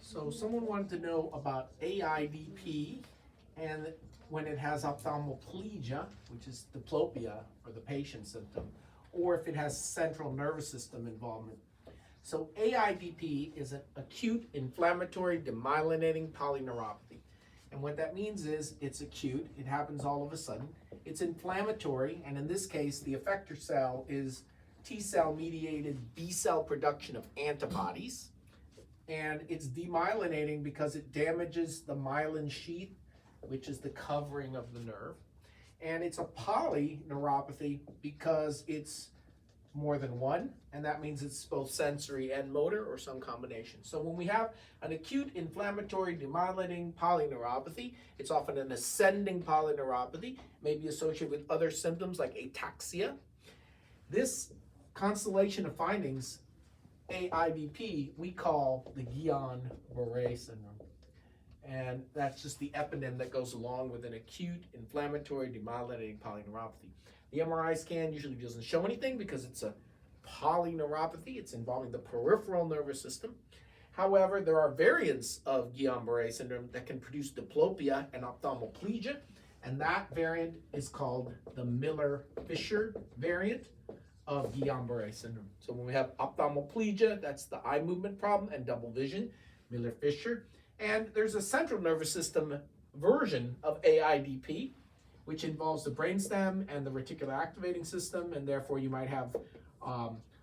So someone wanted to know about AIDP and when it has ophthalmoplegia, which is diplopia for the patient symptom, or if it has central nervous system involvement. So AIDP is an acute inflammatory demyelinating polyneuropathy. And what that means is it's acute, it happens all of a sudden, it's inflammatory, and in this case the effector cell is T cell mediated B cell production of antibodies, and it's demyelinating because it damages the myelin sheath, which is the covering of the nerve, and it's a polyneuropathy because it's more than one, and that means it's both sensory and motor or some combination. So when we have an acute inflammatory demyelinating polyneuropathy, it's often an ascending polyneuropathy, may be associated with other symptoms like ataxia. This constellation of findings, AIDP, we call the Guillain-Barre syndrome. And that's just the eponym that goes along with an acute inflammatory demyelinating polyneuropathy. The MRI scan usually doesn't show anything because it's a polyneuropathy. It's involving the peripheral nervous system. However, there are variants of Guillain-Barre syndrome that can produce diplopia and ophthalmoplegia, and that variant is called the Miller-Fisher variant of Guillain-Barre syndrome. So when we have ophthalmoplegia, that's the eye movement problem and double vision, Miller-Fisher. And there's a central nervous system version of AIDP, which involves the brainstem and the reticular activating system, and therefore you might have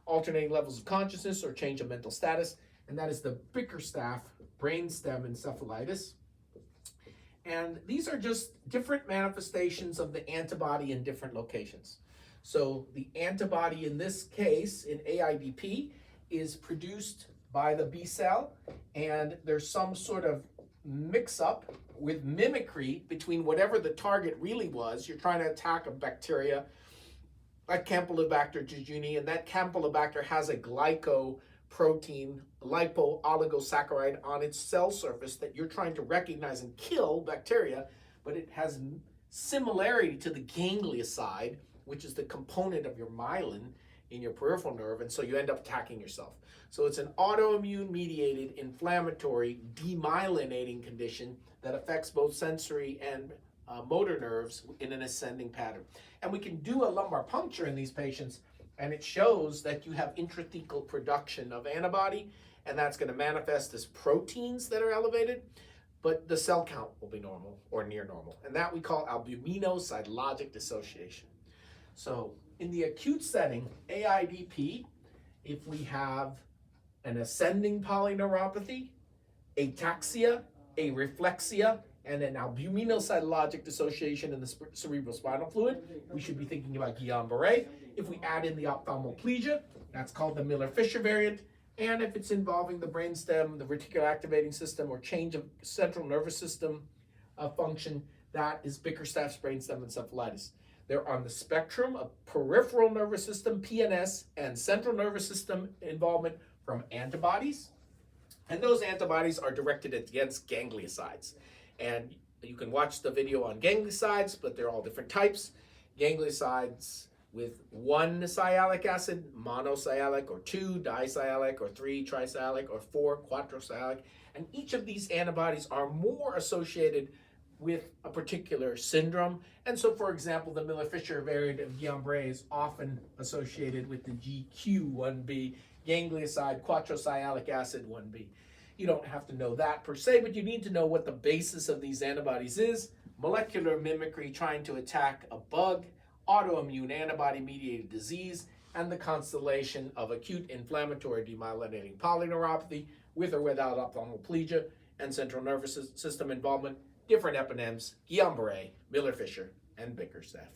alternating levels of consciousness or change of mental status, and that is the Bickerstaff brainstem encephalitis. And these are just different manifestations of the antibody in different locations. So the antibody in this case, in AIDP, is produced by the B cell, and there's some sort of mix-up with mimicry between whatever the target really was. You're trying to attack a bacteria like Campylobacter jejuni, and that Campylobacter has a glycoprotein lipo-oligosaccharide on its cell surface that you're trying to recognize and kill bacteria, but it has similarity to the ganglioside, which is the component of your myelin in your peripheral nerve, and so you end up attacking yourself. So it's an autoimmune mediated inflammatory demyelinating condition that affects both sensory and motor nerves in an ascending pattern. And we can do a lumbar puncture in these patients, and it shows that you have intrathecal production of antibody, and that's going to manifest as proteins that are elevated, but the cell count will be normal or near normal, and that we call albuminocytologic dissociation. So in the acute setting, AIDP, if we have an ascending polyneuropathy, ataxia, areflexia, and an albuminocytologic dissociation in the cerebrospinal fluid, we should be thinking about Guillain-Barre. If we add in the ophthalmoplegia, that's called the Miller-Fisher variant. And if it's involving the brainstem, the reticular activating system, or change of central nervous system function, that is Bickerstaff's brainstem encephalitis. They're on the spectrum of peripheral nervous system, PNS, and central nervous system involvement from antibodies. And those antibodies are directed against gangliosides. And you can watch the video on gangliosides, but they're all different types. Gangliosides with 1 sialic acid, monosialic, or 2 disialic, or 3 trisialic, or 4 quatrosialic. And each of these antibodies are more associated with a particular syndrome. And so, for example, the Miller-Fisher variant of Guillain-Barre is often associated with the GQ1B, ganglioside quatrosialic acid 1B. You don't have to know that per se, but you need to know what the basis of these antibodies is. Molecular mimicry trying to attack a bug, autoimmune antibody-mediated disease, and the constellation of acute inflammatory demyelinating polyneuropathy with or without ophthalmoplegia and central nervous system involvement. Different eponyms: Guillain-Barre, Miller-Fisher, and Bickerstaff.